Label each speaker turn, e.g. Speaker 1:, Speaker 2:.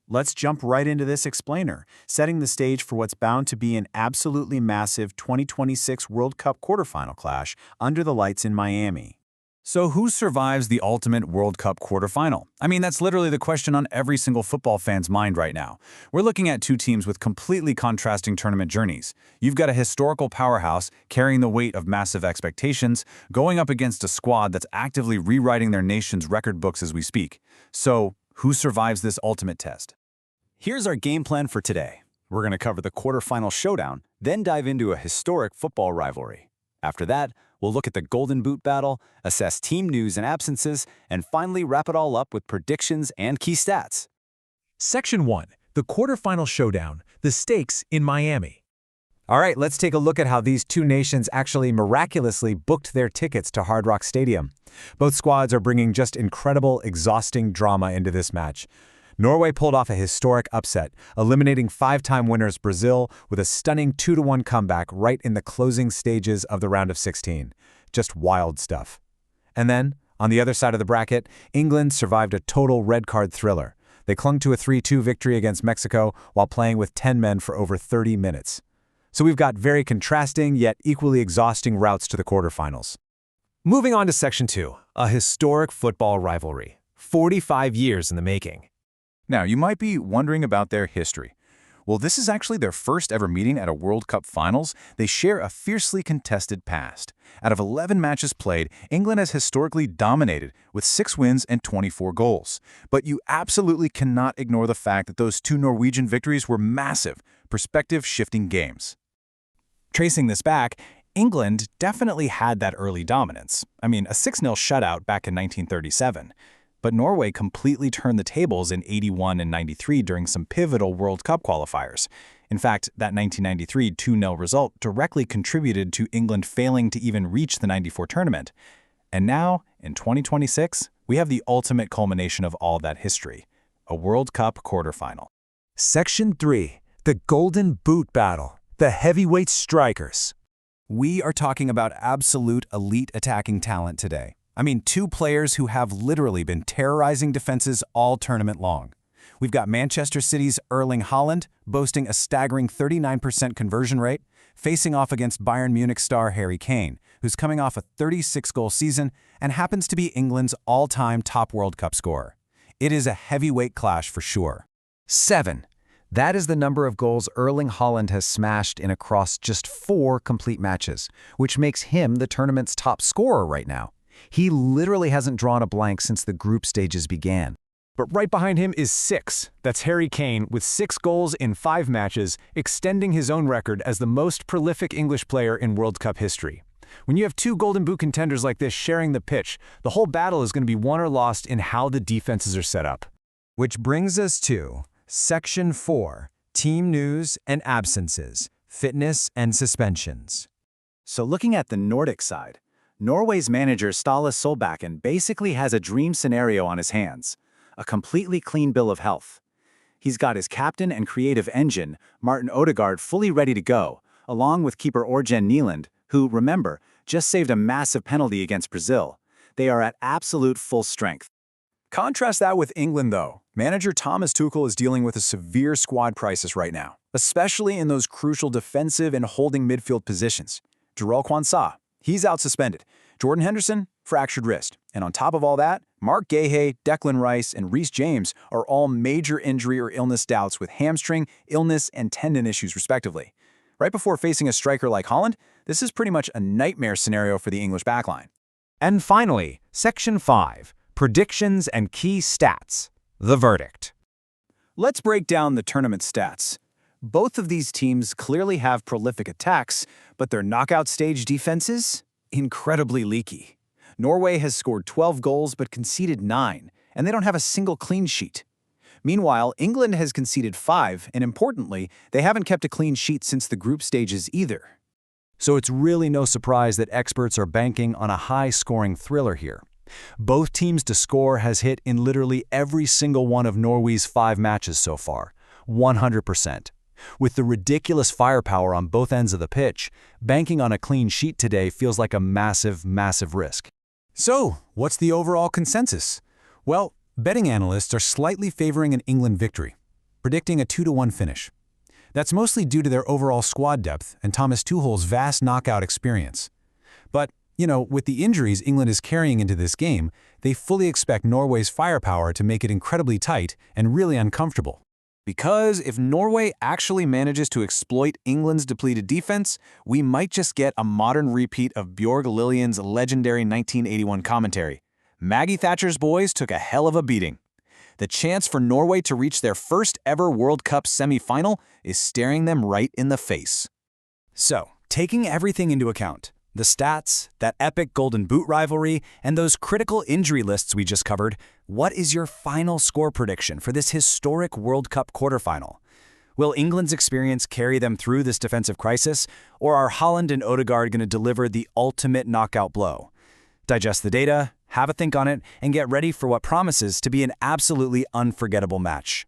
Speaker 1: Let's jump right into this explainer, setting the stage for what's bound to be an absolutely massive 2026 World Cup quarterfinal clash under the lights in Miami. So who survives the ultimate World Cup quarterfinal? I mean, that's literally the question on every single football fan's mind right now. We're looking at two teams with completely contrasting tournament journeys. You've got a historical powerhouse carrying the weight of massive expectations, going up against a squad that's actively rewriting their nation's record books as we speak. So, who survives this ultimate test?
Speaker 2: Here's our game plan for today. We're going to cover the quarterfinal showdown, then dive into a historic football rivalry. After that, we'll look at the Golden Boot battle, assess team news and absences, and finally wrap it all up with predictions and key stats.
Speaker 3: Section 1. The quarterfinal showdown. The stakes in Miami.
Speaker 4: All right, let's take a look at how these two nations actually miraculously booked their tickets to Hard Rock Stadium. Both squads are bringing just incredible, exhausting drama into this match. Norway pulled off a historic upset, eliminating five-time winners Brazil with a stunning 2-1 comeback right in the closing stages of the round of 16. Just wild stuff. And then, on the other side of the bracket, England survived a total red card thriller. They clung to a 3-2 victory against Mexico while playing with 10 men for over 30 minutes. So we've got very contrasting yet equally exhausting routes to the quarterfinals.
Speaker 3: Moving on to Section 2. A historic football rivalry. 45 years in the making.
Speaker 5: Now, you might be wondering about their history. Well, this is actually their first ever meeting at a World Cup finals. They share a fiercely contested past. Out of 11 matches played, England has historically dominated with 6 wins and 24 goals. But you absolutely cannot ignore the fact that those 2 Norwegian victories were massive, perspective-shifting games.
Speaker 1: Tracing this back, England definitely had that early dominance. I mean, a 6-0 shutout back in 1937. But Norway completely turned the tables in 81 and 93 during some pivotal World Cup qualifiers. In fact, that 1993 2-0 result directly contributed to England failing to even reach the 94 tournament. And now, in 2026, we have the ultimate culmination of all that history, a World Cup quarterfinal.
Speaker 3: Section 3. The Golden Boot battle. The heavyweight strikers.
Speaker 1: We are talking about absolute elite attacking talent today. I mean, 2 players who have literally been terrorizing defenses all tournament long. We've got Manchester City's Erling Haaland boasting a staggering 39% conversion rate, facing off against Bayern Munich star Harry Kane, who's coming off a 36-goal season and happens to be England's all-time top World Cup scorer. It is a heavyweight clash for sure.
Speaker 4: 7. That is the number of goals Erling Haaland has smashed in across just 4 complete matches, which makes him the tournament's top scorer right now. He literally hasn't drawn a blank since the group stages began.
Speaker 3: But right behind him is 6. That's Harry Kane with 6 goals in 5 matches, extending his own record as the most prolific English player in World Cup history. When you have 2 Golden Boot contenders like this sharing the pitch, the whole battle is going to be won or lost in how the defenses are set up.
Speaker 4: Which brings us to Section 4. Team news and absences, fitness and suspensions.
Speaker 2: So looking at the Nordic side, Norway's manager Ståle Solbakken basically has a dream scenario on his hands, a completely clean bill of health. He's got his captain and creative engine, Martin Odegaard, fully ready to go, along with keeper Orjan Nyland, who, remember, just saved a massive penalty against Brazil. They are at absolute full strength.
Speaker 1: Contrast that with England, though. Manager Thomas Tuchel is dealing with a severe squad crisis right now, especially in those crucial defensive and holding midfield positions. Jarell Quansah, he's out suspended. Jordan Henderson, fractured wrist. And on top of all that, Mark Guehi, Declan Rice, and Reece James are all major injury or illness doubts with hamstring, illness, and tendon issues respectively. Right before facing a striker like Haaland, this is pretty much a nightmare scenario for the English backline.
Speaker 3: And finally, Section 5. Predictions and key stats. The verdict.
Speaker 1: Let's break down the tournament stats. Both of these teams clearly have prolific attacks, but their knockout stage defenses? Incredibly leaky. Norway has scored 12 goals but conceded 9, and they don't have a single clean sheet. Meanwhile, England has conceded 5, and importantly, they haven't kept a clean sheet since the group stages either.
Speaker 4: So it's really no surprise that experts are banking on a high-scoring thriller here. Both teams to score has hit in literally every single one of Norway's 5 matches so far, 100%. With the ridiculous firepower on both ends of the pitch, banking on a clean sheet today feels like a massive, massive risk.
Speaker 1: So, what's the overall consensus? Well, betting analysts are slightly favoring an England victory. predicting a 2-1 finish. That's mostly due to their overall squad depth and Thomas Tuchel's vast knockout experience. But, with the injuries England is carrying into this game, they fully expect Norway's firepower to make it incredibly tight and really uncomfortable. Because if Norway actually manages to exploit England's depleted defense, we might just get a modern repeat of Bjorg Lillian's legendary 1981 commentary. Maggie Thatcher's boys took a hell of a beating. The chance for Norway to reach their first ever World Cup semi-final is staring them right in the face.
Speaker 2: So, taking everything into account, the stats, that epic Golden Boot rivalry, and those critical injury lists we just covered, what is your final score prediction for this historic World Cup quarterfinal? Will England's experience carry them through this defensive crisis, or are Haaland and Odegaard going to deliver the ultimate knockout blow? Digest the data, have a think on it, and get ready for what promises to be an absolutely unforgettable match.